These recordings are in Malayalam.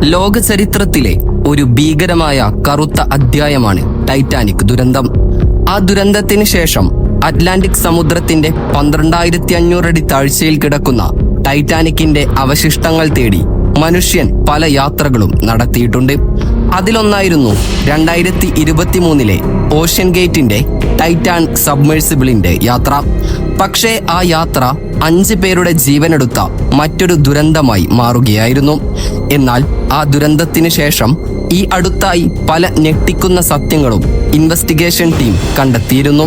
ലോക ചരിത്രത്തിലെ ഒരു ഭീകരമായ കറുത്ത അധ്യായമാണ് ടൈറ്റാനിക് ദുരന്തം. ആ ദുരന്തത്തിന് ശേഷം അറ്റ്ലാന്റിക് സമുദ്രത്തിന്റെ 12,500 അടി താഴ്ചയിൽ കിടക്കുന്ന ടൈറ്റാനിക്കിന്റെ അവശിഷ്ടങ്ങൾ തേടി മനുഷ്യൻ പല യാത്രകളും നടത്തിയിട്ടുണ്ട്. അതിലൊന്നായിരുന്നു 2023 ഓഷ്യൻ ഗേറ്റിന്റെ ടൈറ്റാൻ സബ്മേഴ്സിബിളിന്റെ യാത്ര. പക്ഷേ ആ യാത്ര 5 പേരുടെ ജീവനെടുത്ത മറ്റൊരു ദുരന്തമായി മാറുകയായിരുന്നു. എന്നാൽ ആ ദുരന്തത്തിന് ശേഷം ഈ അടുത്തായി പല ഞെട്ടിക്കുന്ന സത്യങ്ങളും ഇൻവെസ്റ്റിഗേഷൻ ടീം കണ്ടെത്തിയിരുന്നു.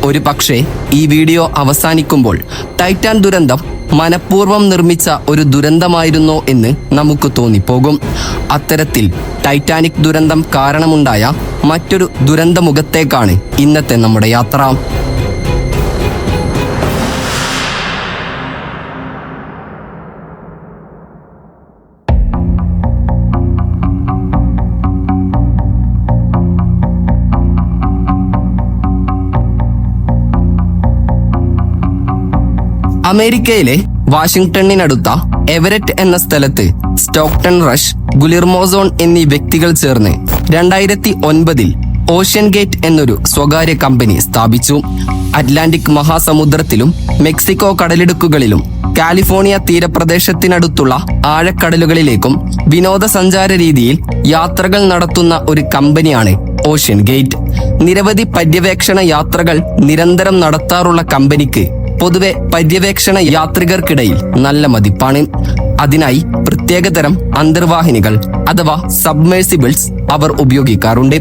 ഒരു പക്ഷേ ഈ വീഡിയോ അവസാനിക്കുമ്പോൾ ടൈറ്റാൻ ദുരന്തം മനഃപൂർവ്വം നിർമ്മിച്ച ഒരു ദുരന്തമായിരുന്നോ എന്ന് നമുക്ക് തോന്നിപ്പോകും. അത്തരത്തിൽ ടൈറ്റാനിക് ദുരന്തം കാരണമുണ്ടായ മറ്റൊരു ദുരന്തമുഖത്തേക്കാണ് ഇന്നത്തെ നമ്മുടെ യാത്ര. അമേരിക്കയിലെ വാഷിംഗ്ടണിനടുത്ത എവരറ്റ് എന്ന സ്ഥലത്ത് സ്റ്റോക്ടൺ റഷ്, ഗുലിർമോസോൺ എന്നീ വ്യക്തികൾ ചേർന്ന് 2009 ഓഷ്യൻ ഗേറ്റ് എന്നൊരു സ്വകാര്യ കമ്പനി സ്ഥാപിച്ചു. അറ്റ്ലാന്റിക് മഹാസമുദ്രത്തിലും മെക്സിക്കോ കടലിടുക്കുകളിലും കാലിഫോർണിയ തീരപ്രദേശത്തിനടുത്തുള്ള ആഴക്കടലുകളിലേക്കും വിനോദസഞ്ചാര രീതിയിൽ യാത്രകൾ നടത്തുന്ന ഒരു കമ്പനിയാണ് ഓഷ്യൻ ഗേറ്റ്. നിരവധി പര്യവേക്ഷണ യാത്രകൾ നിരന്തരം നടത്താറുള്ള കമ്പനിക്ക് പൊതുവെ പര്യവേക്ഷണ യാത്രികർക്കിടയിൽ നല്ല മതിപ്പാണ്. അതിനായി പ്രത്യേകതരം അന്തർവാഹിനികൾ അഥവാ സബ്മേഴ്സിബിൾസ് അവർ ഉപയോഗിക്കാറുണ്ട്.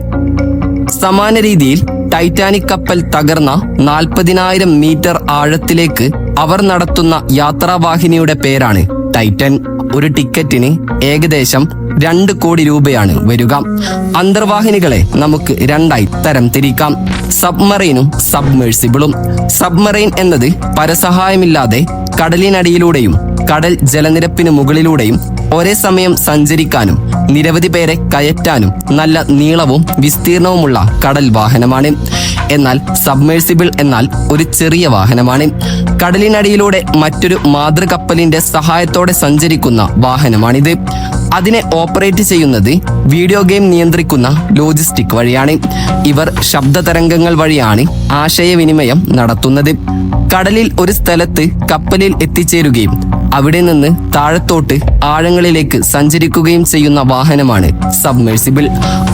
സമാന രീതിയിൽ ടൈറ്റാനിക് കപ്പൽ തകർന്ന 40,000 മീറ്റർ ആഴത്തിലേക്ക് അവർ നടത്തുന്ന യാത്രാവാഹിനിയുടെ പേരാണ് ടൈറ്റൻ. ഒരു ടിക്കറ്റിന് ഏകദേശം 2 കോടി രൂപയാണ് വരിക. അന്തർവാഹിനികളെ നമുക്ക് 2ആയി തരം തിരിക്കാം: സബ്മറൈനും സബ്മേഴ്സിബിളും. സബ്മറൈൻ എന്നത് പരസഹായമില്ലാതെ കടലിനടിയിലൂടെയും കടൽ ജലനിരപ്പിന് മുകളിലൂടെയും ഒരേ സമയം സഞ്ചരിക്കാനും നിരവധി പേരെ കയറ്റാനും നല്ല നീളവും വിസ്തീർണവുമുള്ള കടൽ വാഹനമാണ്. എന്നാൽ സബ്മേഴ്സിബിൾ എന്നാൽ ഒരു ചെറിയ വാഹനമാണ്. കടലിനടിയിലൂടെ മറ്റൊരു മാതൃകപ്പലിന്റെ സഹായത്തോടെ സഞ്ചരിക്കുന്ന വാഹനമാണിത്. അതിനെ ഓപ്പറേറ്റ് ചെയ്യുന്നത് വീഡിയോ ഗെയിം നിയന്ത്രിക്കുന്ന ലോജിസ്റ്റിക് വഴിയാണ്. ഇവർ ശബ്ദതരംഗങ്ങൾ വഴിയാണ് ആശയവിനിമയം നടത്തുന്നത്. കടലിൽ ഒരു സ്ഥലത്ത് കപ്പലിൽ എത്തിച്ചേരുകയും അവിടെ നിന്ന് താഴത്തോട്ട് ആഴങ്ങളിലേക്ക് സഞ്ചരിക്കുകയും ചെയ്യുന്ന വാഹനമാണ് സബ്മേഴ്സിബിൾ.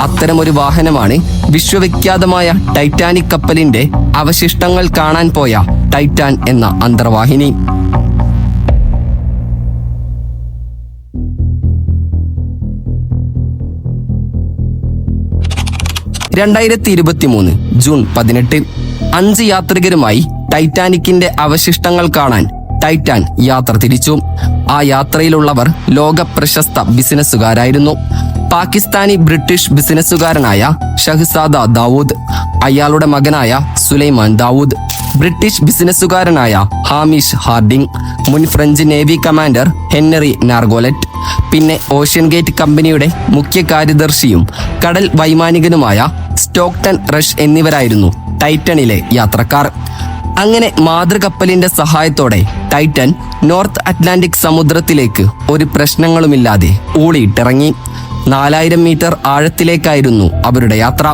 അത്തരമൊരു വാഹനമാണ് വിശ്വവിഖ്യാതമായ ടൈറ്റാനിക് കപ്പലിന്റെ അവശിഷ്ടങ്ങൾ കാണാൻ പോയ ടൈറ്റാൻ എന്ന അന്തർവാഹിനി. ജൂൺ 18 5 യാത്രികരുമായി ടൈറ്റാനിക്കിന്റെ അവശിഷ്ടങ്ങൾ കാണാൻ ടൈറ്റാൻ യാത്ര തിരിച്ചു. ആ യാത്രയിലുള്ളവർ ലോക പ്രശസ്ത ബിസിനസ്സുകാരായിരുന്നു. പാകിസ്ഥാനി ബ്രിട്ടീഷ് ബിസിനസ്സുകാരനായ ഷഹ്സാദ ദാവൂദ്, അയാളുടെ മകനായ സുലൈമാൻ ദാവൂദ്, ബ്രിട്ടീഷ് ബിസിനസ്സുകാരനായ ഹാമിഷ് ഹാർഡിംഗ്, മുൻ French navy commander Henri Nargeolet, പിന്നെ ഓഷ്യൻ ഗേറ്റ് കമ്പനിയുടെ മുഖ്യ കാര്യദർശിയും കടൽ വൈമാനികനുമായ സ്റ്റോക്ടൺ റഷ് എന്നിവരായിരുന്നു ടൈറ്റണിലെ യാത്രക്കാർ. അങ്ങനെ മാതൃകപ്പലിന്റെ സഹായത്തോടെ ടൈറ്റൻ നോർത്ത് അറ്റ്ലാന്റിക് സമുദ്രത്തിലേക്ക് ഒരു പ്രശ്നങ്ങളുമില്ലാതെ ഊളിയിട്ടിറങ്ങി. 4000 മീറ്റർ ആഴത്തിലേക്കായിരുന്നു അവരുടെ യാത്ര.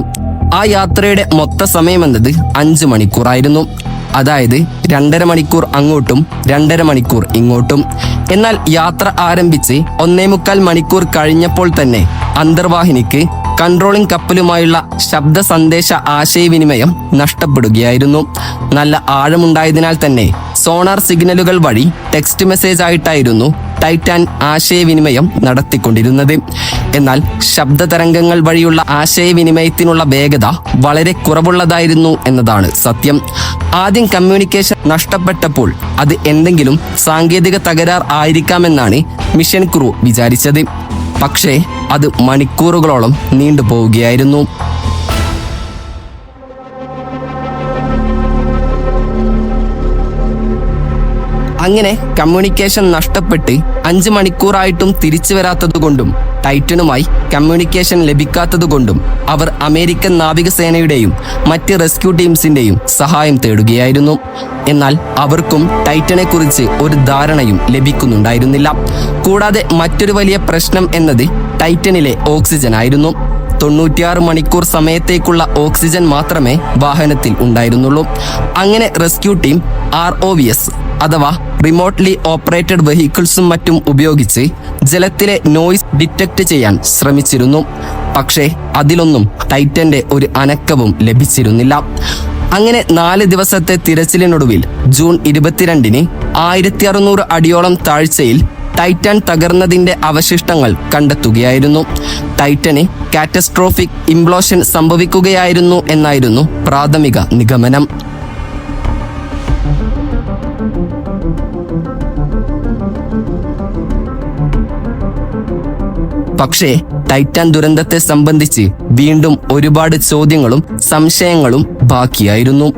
ആ യാത്രയുടെ മൊത്ത സമയമെന്നത് 5 മണിക്കൂറായിരുന്നു. അതായത് 2.5 മണിക്കൂർ അങ്ങോട്ടും 2.5 മണിക്കൂർ ഇങ്ങോട്ടും. എന്നാൽ യാത്ര ആരംഭിച്ച് 1.25 മണിക്കൂർ കഴിഞ്ഞപ്പോൾ തന്നെ അന്തർവാഹിനിക്ക് കൺട്രോളിംഗ് കപ്പലുമായുള്ള ശബ്ദ സന്ദേശ ആശയവിനിമയം നഷ്ടപ്പെടുകയായിരുന്നു. നല്ല ആഴമുണ്ടായതിനാൽ തന്നെ സോണാർ സിഗ്നലുകൾ വഴി ടെക്സ്റ്റ് മെസ്സേജ് ആയിട്ടായിരുന്നു ടൈറ്റാൻ ആശയവിനിമയം നടത്തിക്കൊണ്ടിരുന്നത്. എന്നാൽ ശബ്ദതരംഗങ്ങൾ വഴിയുള്ള ആശയവിനിമയത്തിനുള്ള വേഗത വളരെ കുറവുള്ളതായിരുന്നു എന്നതാണ് സത്യം. ആദ്യം കമ്മ്യൂണിക്കേഷൻ നഷ്ടപ്പെട്ടപ്പോൾ അത് എന്തെങ്കിലും സാങ്കേതിക തകരാർ ആയിരിക്കാമെന്നാണ് മിഷൻ ക്രൂ വിചാരിച്ചത്. പക്ഷേ അത് മണിക്കൂറുകളോളം നീണ്ടുപോവുകയായിരുന്നു. അങ്ങനെ കമ്മ്യൂണിക്കേഷൻ നഷ്ടപ്പെട്ട് 5 മണിക്കൂറായിട്ടും തിരിച്ചു വരാത്തതുകൊണ്ടും ടൈറ്റനുമായി കമ്മ്യൂണിക്കേഷൻ ലഭിക്കാത്തതുകൊണ്ടും അവർ അമേരിക്കൻ നാവികസേനയുടെയും മറ്റ് റെസ്ക്യൂ ടീംസിന്റെയും സഹായം തേടുകയായിരുന്നു. എന്നാൽ അവർക്കും ടൈറ്റനെ കുറിച്ച് ഒരു ധാരണയും ലഭിക്കുന്നുണ്ടായിരുന്നില്ല. കൂടാതെ മറ്റൊരു വലിയ പ്രശ്നം എന്നത് ടൈറ്റനിലെ ഓക്സിജൻ ആയിരുന്നു. 96 മണിക്കൂർ സമയത്തേക്കുള്ള ഓക്സിജൻ മാത്രമേ വാഹനത്തിൽ ഉണ്ടായിരുന്നുള്ളൂ. അങ്ങനെ റെസ്ക്യൂ ടീം ROVs അഥവാ റിമോട്ട്ലി ഓപ്പറേറ്റഡ് വെഹിക്കിൾസും മറ്റും ഉപയോഗിച്ച് ജലത്തിലെ നോയ്സ് ഡിറ്റക്ട് ചെയ്യാൻ ശ്രമിച്ചിരുന്നു. പക്ഷേ അതിലൊന്നും ടൈറ്റന്റെ ഒരു അനക്കവും ലഭിച്ചിരുന്നില്ല. അങ്ങനെ 4 ദിവസത്തെ തിരച്ചിലിനൊടുവിൽ ജൂൺ 22-ന് 1600 അടിയോളം താഴ്ചയിൽ ടൈറ്റാൻ തകർന്നതിന്റെ അവശിഷ്ടങ്ങൾ കണ്ടെത്തുകയായിരുന്നു. ടൈറ്റന് കാറ്റസ്ട്രോഫിക് ഇംപ്ലോഷൻ സംഭവിക്കുകയായിരുന്നു എന്നായിരുന്നു പ്രാഥമിക നിഗമനം. പക്ഷേ ടൈറ്റാൻ ദുരന്തത്തെ സംബന്ധിച്ച് വീണ്ടും ഒരുപാട് ചോദ്യങ്ങളും സംശയങ്ങളും ബാക്കിയായിരുന്നു.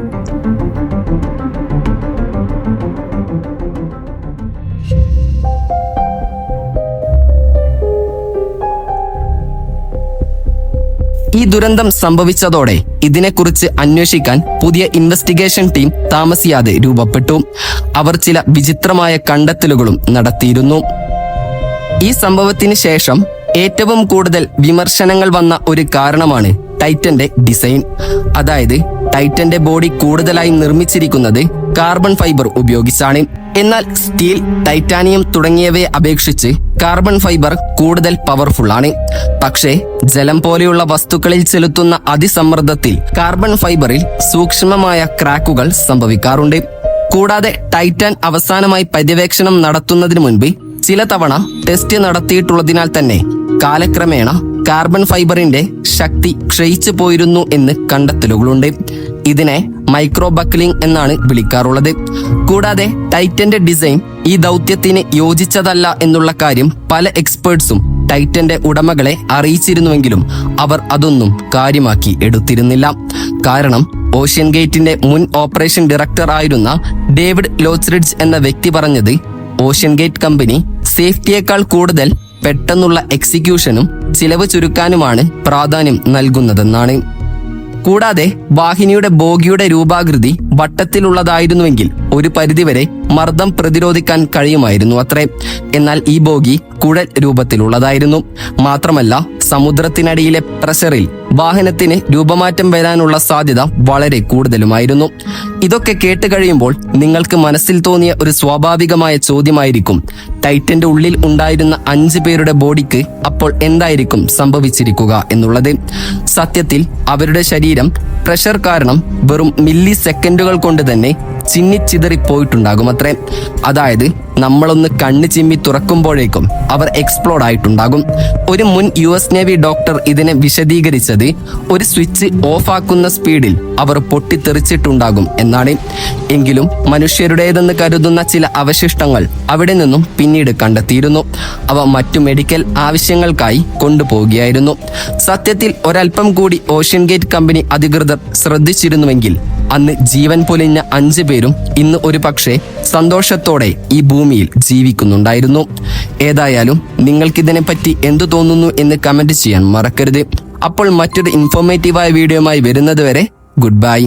ഈ ദുരന്തം സംഭവിച്ചതോടെ ഇതിനെക്കുറിച്ച് അന്വേഷിക്കാൻ പുതിയ ഇൻവെസ്റ്റിഗേഷൻ ടീം താമസിയാതെ രൂപപ്പെട്ടു. അവർ ചില വിചിത്രമായ കണ്ടെത്തലുകളും നടത്തിയിരുന്നു. ഈ സംഭവത്തിന് ശേഷം ഏറ്റവും കൂടുതൽ വിമർശനങ്ങൾ വന്ന ഒരു കാരണമാണ് ടൈറ്റന്റെ ഡിസൈൻ. അതായത് ടൈറ്റന്റെ ബോഡി കൂടുതലായി നിർമ്മിച്ചിരിക്കുന്നത് കാർബൺ ഫൈബർ ഉപയോഗിച്ചാണ്. എന്നാൽ സ്റ്റീൽ, ടൈറ്റാനിയം തുടങ്ങിയവയെ അപേക്ഷിച്ച് കാർബൺ ഫൈബർ കൂടുതൽ പവർഫുൾ ആണ്. പക്ഷേ ജലം പോലെയുള്ള വസ്തുക്കളിൽ ചെലുത്തുന്ന അതിസമ്മർദ്ദത്തിൽ കാർബൺ ഫൈബറിൽ സൂക്ഷ്മമായ ക്രാക്കുകൾ സംഭവിക്കാറുണ്ട്. കൂടാതെ ടൈറ്റാൻ അവസാനമായി പര്യവേക്ഷണം നടത്തുന്നതിന് മുൻപ് ചില തവണ ടെസ്റ്റ് നടത്തിയിട്ടുള്ളതിനാൽ തന്നെ കാലക്രമേണ കാർബൺ ഫൈബറിന്റെ ശക്തി ക്ഷയിച്ചു പോയിരുന്നു എന്ന് കണ്ടെത്തലുകളുണ്ട്. ഇതിനെ മൈക്രോ ബക്ലിംഗ് എന്നാണ് വിളിക്കാറുള്ളത്. കൂടാതെ ടൈറ്റന്റെ ഡിസൈൻ ഈ ദൗത്യത്തിന് യോജിച്ചതല്ല എന്നുള്ള കാര്യം പല എക്സ്പേർട്സും ടൈറ്റന്റെ ഉടമകളെ അറിയിച്ചിരുന്നുവെങ്കിലും അവർ അതൊന്നും കാര്യമാക്കി എടുത്തിരുന്നില്ല. കാരണം ഓഷ്യൻ ഗേറ്റിന്റെ മുൻ ഓപ്പറേഷൻ ഡയറക്ടർ ആയിരുന്ന ഡേവിഡ് ലോച്ച്റിഡ്ജ് എന്ന വ്യക്തി പറഞ്ഞത് ഓഷ്യൻ ഗേറ്റ് കമ്പനി സേഫ്റ്റിയേക്കാൾ കൂടുതൽ പെട്ടെന്നുള്ള എക്സിക്യൂഷനും ചിലവ് ചുരുക്കാനുമാണ് പ്രാധാന്യം നൽകുന്നതെന്നാണ്. കൂടാതെ വാഹിനിയുടെ ബോഗിയുടെ രൂപാകൃതി വട്ടത്തിലുള്ളതായിരുന്നുവെങ്കിൽ ഒരു പരിധിവരെ മർദ്ദം പ്രതിരോധിക്കാൻ കഴിയുമായിരുന്നു അത്രേ. എന്നാൽ ഈ ബോഗി കുഴൽ രൂപത്തിലുള്ളതായിരുന്നു. മാത്രമല്ല സമുദ്രത്തിനടിയിലെ പ്രഷറിൽ വാഹനത്തിന് രൂപമാറ്റം വരാനുള്ള സാധ്യത വളരെ കൂടുതലുമായിരുന്നു. ഇതൊക്കെ കേട്ട് കഴിയുമ്പോൾ നിങ്ങൾക്ക് മനസ്സിൽ തോന്നിയ ഒരു സ്വാഭാവികമായ ചോദ്യമായിരിക്കും, ടൈറ്റന്റെ ഉള്ളിൽ ഉണ്ടായിരുന്ന 5 പേരുടെ ബോഡിക്ക് അപ്പോൾ എന്തായിരിക്കും സംഭവിച്ചിരിക്കുക എന്നുള്ളത്. സത്യത്തിൽ അവരുടെ ശരീരം പ്രഷർ കാരണം വെറും മില്ലി സെക്കൻഡുകൾ കൊണ്ട് തന്നെ ചിന്നിച്ചിതറിപ്പോയിട്ടുണ്ടാകും അത്രേ. അതായത് നമ്മളൊന്ന് കണ്ണ് ചിമ്മി തുറക്കുമ്പോഴേക്കും അവർ എക്സ്പ്ലോഡ് ആയിട്ടുണ്ടാകും. ഒരു മുൻ US നേവി ഡോക്ടർ ഇതിനെ വിശദീകരിച്ചത് ഒരു സ്വിച്ച് ഓഫ് ആക്കുന്ന സ്പീഡിൽ അവർ പൊട്ടിത്തെറിച്ചിട്ടുണ്ടാകും എന്നാണ്. എങ്കിലും മനുഷ്യരുടേതെന്ന് കരുതുന്ന ചില അവശിഷ്ടങ്ങൾ അവിടെ നിന്നും പിന്നീട് കണ്ടെത്തിയിരുന്നു. അവ മറ്റു മെഡിക്കൽ ആവശ്യങ്ങൾക്കായി കൊണ്ടുപോവുകയായിരുന്നു. സത്യത്തിൽ ഒരൽപ്പം കൂടി ഓഷ്യൻ ഗേറ്റ് കമ്പനി അധികൃതർ ശ്രദ്ധിച്ചിരുന്നുവെങ്കിൽ അന്ന് ജീവൻ പൊലിഞ്ഞ 5 പേരും ഇന്ന് ഒരു പക്ഷേ സന്തോഷത്തോടെ ഈ ഭൂമിയിൽ ജീവിക്കുന്നുണ്ടായിരുന്നു. ഏതായാലും നിങ്ങൾക്കിതിനെപ്പറ്റി എന്തു തോന്നുന്നു എന്ന് കമന്റ് ചെയ്യാൻ മറക്കരുത്. അപ്പോൾ മറ്റൊരു ഇൻഫോർമേറ്റീവായ വീഡിയോയുമായി വരുന്നത് വരെ ഗുഡ് ബൈ.